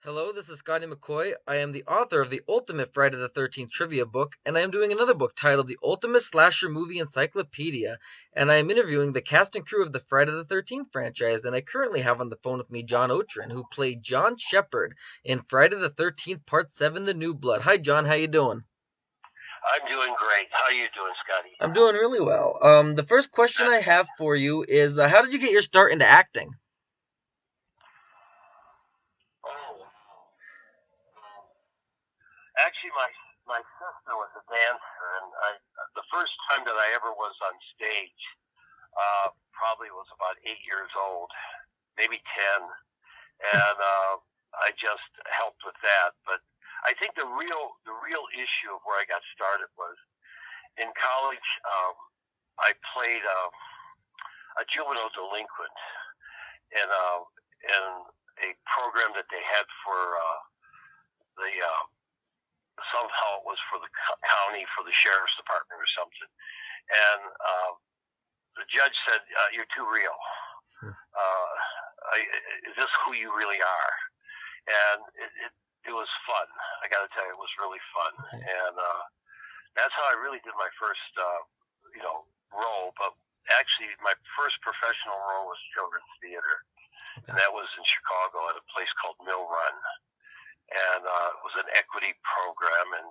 Hello, this is Scotty McCoy. I am the author of the Ultimate Friday the 13th Trivia book, and I am doing another book titled The Ultimate Slasher Movie Encyclopedia, and I am interviewing the cast and crew of the Friday the 13th franchise, and I currently have on the phone with me John Otrin, who played John Shepard in Friday the 13th Part 7, The New Blood. Hi, John, how you doing? I'm doing great. How are you doing, Scotty? I'm doing really well. The first question I That's have for you is, how did you get your start into acting? oh, actually, my sister was a dancer, and the first time that I ever was on stage probably was about 8 years old, maybe 10, and I just helped with that. But I think the real issue of where I got started was in college. I played a juvenile delinquent in a program that they had for the somehow it was for the county, for the sheriff's department or something. And the judge said, "You're too real. Uh, is this who you really are?" And it was fun. I got to tell you, it was really fun. Okay. And that's how I really did my first, role. But actually, my first professional role was children's theater, Okay. and that was in Chicago at a place called Mill Run. And it was an equity program, and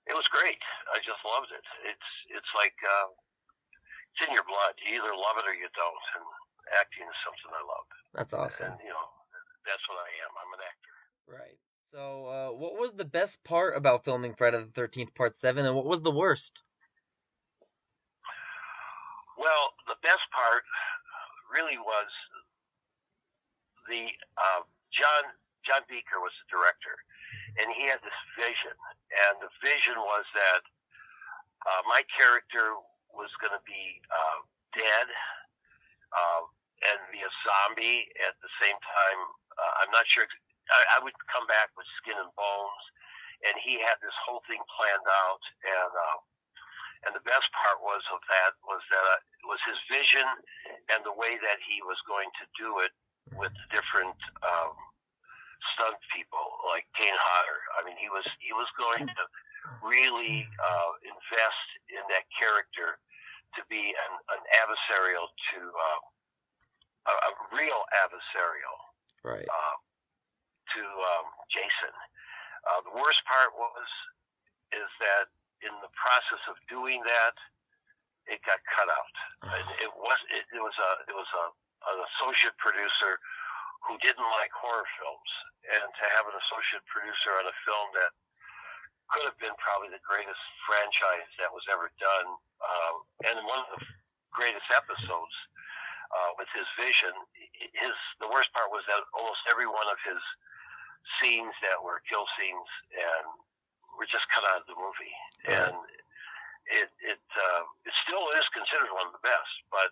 it was great. I just loved it. It's like it's in your blood. You either love it or you don't. And acting is something I love. That's And awesome. that's what I am. I'm an actor. Right. So, what was the best part about filming Friday the 13th Part 7, and what was the worst? Well, the best part really was the John Beaker was the director, and he had this vision, and the vision was that my character was going to be dead uh, and be a zombie at the same time. I'm not sure. I would come back with skin and bones, and he had this whole thing planned out. And the best part was that it was his vision and the way that he was going to do it with the different stunt people like Kane Hodder. I mean, he was going to really invest in that character to be an adversarial to a real adversarial Right. to Jason. The worst part is that in the process of doing that, it got cut out. And it was an associate producer who didn't like horror films, and to have an associate producer on a film that could have been probably the greatest franchise that was ever done, and one of the greatest episodes with his vision. The worst part was that almost every one of his scenes that were kill scenes and were just cut out of the movie, Right. and it still is considered one of the best. But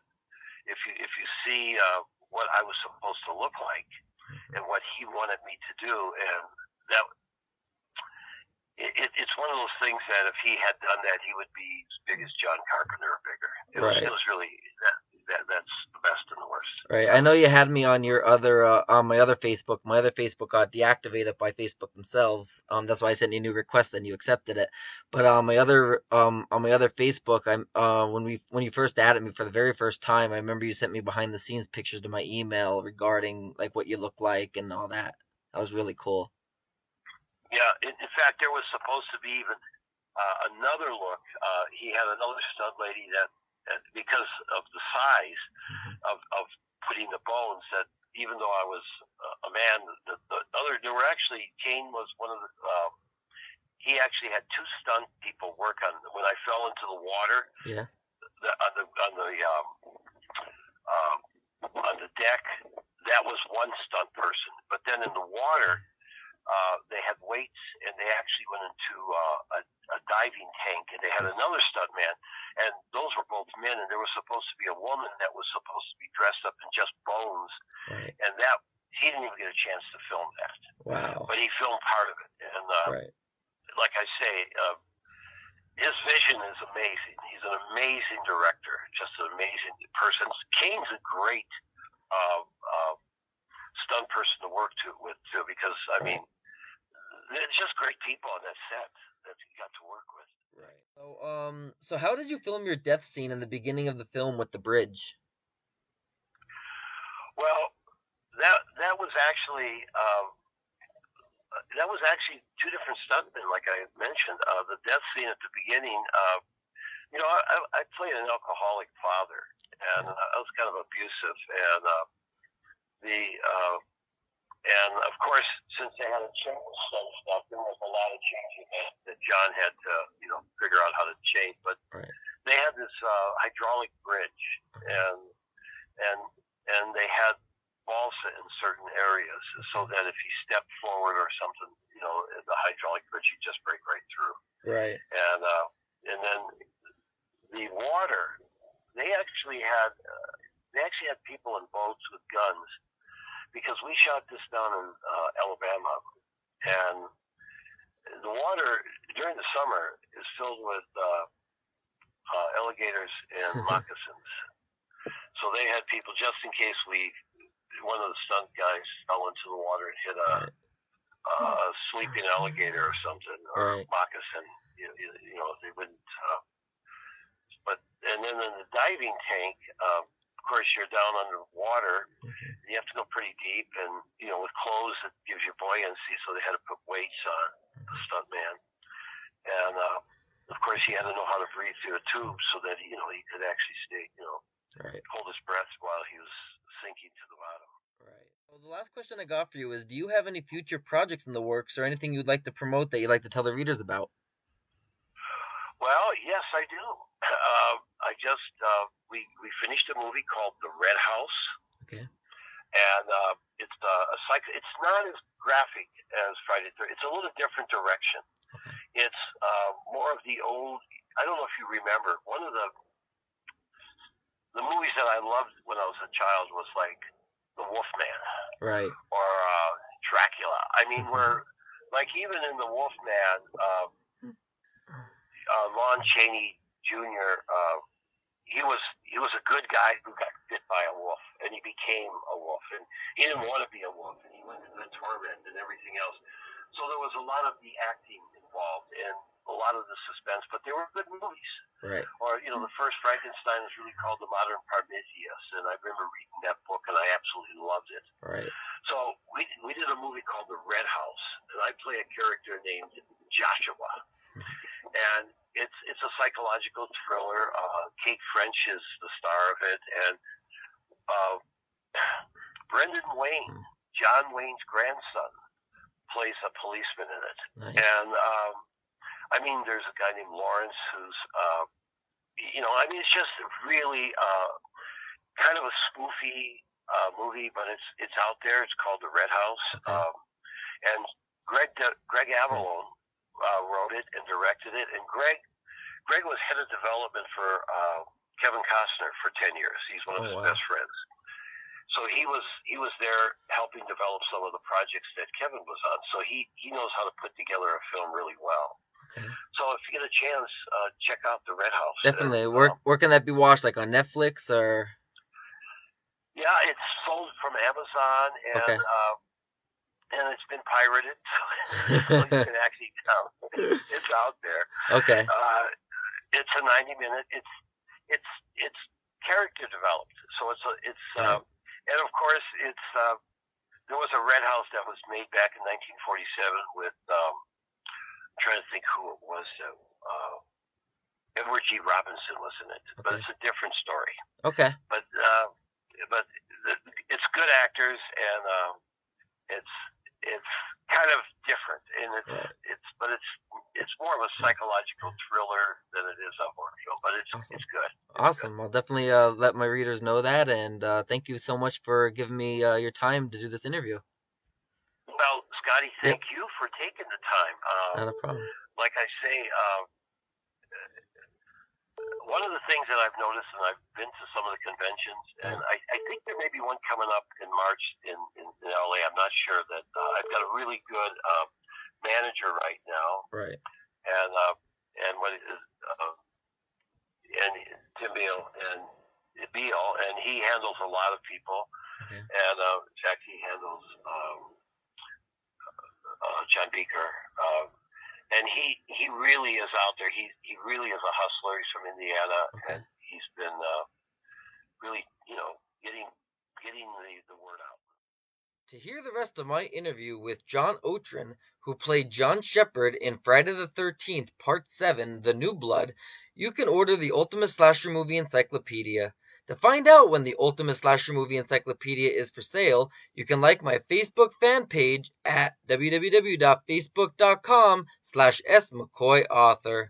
if you see what I was supposed to look like and what he wanted me to do, and that it's one of those things that if he had done that, he would be as big as John Carpenter or bigger. It Right. was really that's the best and the worst. Right. I know you had me on your other on my other Facebook. My other Facebook got deactivated by Facebook themselves. That's why I sent you a new request and you accepted it. But on my other Facebook, I'm when you first added me for the very first time, I remember you sent me behind the scenes pictures to my email regarding like what you look like and all that. That was really cool. Yeah, in fact, there was supposed to be even another look. He had another stud lady that because of the size Hmm. of putting the bones, that even though I was a man, the other there were actually Kane was one of the. He actually had two stunt people work on when I fell into the water Yeah. um, on the deck. That was one stunt person, but then in the water they had weights, and they actually went into a diving tank, and they had Okay. another stunt man, and those were both men, and there was supposed to be a woman that was supposed to be dressed up in just bones, Right. and that he didn't even get a chance to film that, Wow. but he filmed part of it, and Right. like I say, his vision is amazing. He's an amazing director, just an amazing person. Kane's a great uh, uh, stunt person to work with too, because I mean, it's just great people on that set that you got to work with. Right. So how did you film your death scene in the beginning of the film with the bridge? Well, that was actually two different stuntmen, like I mentioned. The death scene at the beginning, I played an alcoholic father, and I was kind of abusive, and and of course, since they had to change some stuff, there was a lot of changing that John had to, figure out how to change. But they had this hydraulic bridge, and they had balsa in certain areas, so that if he stepped forward or something, the hydraulic bridge, he'd just break right through. Right. And then the water, they actually had people in boats with guns, because we shot this down in Alabama, and the water during the summer is filled with alligators and moccasins. So they had people, just in case one of the stunt guys fell into the water and hit a sleeping alligator or something, or moccasin, they wouldn't. And then in the diving tank, of course, you're down underwater. You have to go pretty deep, and with clothes, it gives you buoyancy. So they had to put weights on the stunt man, and of course, he had to know how to breathe through a tube so that he could actually stay, hold his breath while he was sinking to the bottom. Right. Well, the last question I got for you is: do you have any future projects in the works, or anything you'd like to promote that you'd like to tell the readers about? Well, yes, I do. I just we finished a movie called The Red House. Okay. And it's it's not as graphic as Friday the 13th. It's a little different direction. Okay. It's more of the old. I don't know if you remember, one of the movies that I loved when I was a child was like The Wolfman, right, or Dracula. I mean, we're like, even in The Wolfman, Lon Chaney Jr. He was a good guy who got bit by a wolf, and he became a wolf, and he didn't want to be a wolf, and he went through the torment and everything else. So there was a lot of the acting involved and a lot of the suspense, but they were good movies. Right. Or the first Frankenstein was really called The Modern Prometheus, and I remember reading that book, and I absolutely loved it. Right. So we did a movie called The Red House, and I play a character named Joshua. And it's a psychological thriller. Kate French is the star of it, and Brendan Wayne, John Wayne's grandson, plays a policeman in it. Nice. And I mean, there's a guy named Lawrence who's it's just really kind of a spoofy movie, but it's out there. It's called The Red House. Okay. And Greg Avalone wrote it and directed it, and Greg was head of development for Kevin Costner for 10 years. He's one of his best friends. So he was there helping develop some of the projects that Kevin was on. So he knows how to put together a film really well. Okay. So if you get a chance, check out The Red House. Definitely. Where can that be watched? Like on Netflix or? Yeah, it's sold from Amazon, and okay. And it's been pirated, so you can actually tell it's out there. Okay. It's a 90-minute. It's character developed, so it's right. And of course there was a Red House that was made back in 1947 with I'm trying to think who it was. Edward G. Robinson was in it, but it's a different story. Okay. But it's good actors, and it's kind of different, and it's more of a psychological thriller than it is a horror film, but it's good. Awesome. I'll definitely let my readers know that, and thank you so much for giving me your time to do this interview. Well, Scotty, thank you for taking the time. Not a problem. Like I say, one of the things that I've noticed, and I've been to some of the conventions, and I think there may be one coming up in March in LA. I'm not sure. That I've got a really good manager right now. Right. And what is and Tim Beal, and he handles a lot of people. Okay. And in fact, he handles John Beaker, and he really is out there. He really is a hustler. He's from Indiana, Okay. and he's been really, getting the word out. To hear the rest of my interview with John Otrin, who played John Shepard in Friday the 13th, Part 7, The New Blood, you can order the Ultimate Slasher Movie Encyclopedia. To find out when the Ultimate Slasher Movie Encyclopedia is for sale, you can like my Facebook fan page at www.facebook.com/smccoyauthor.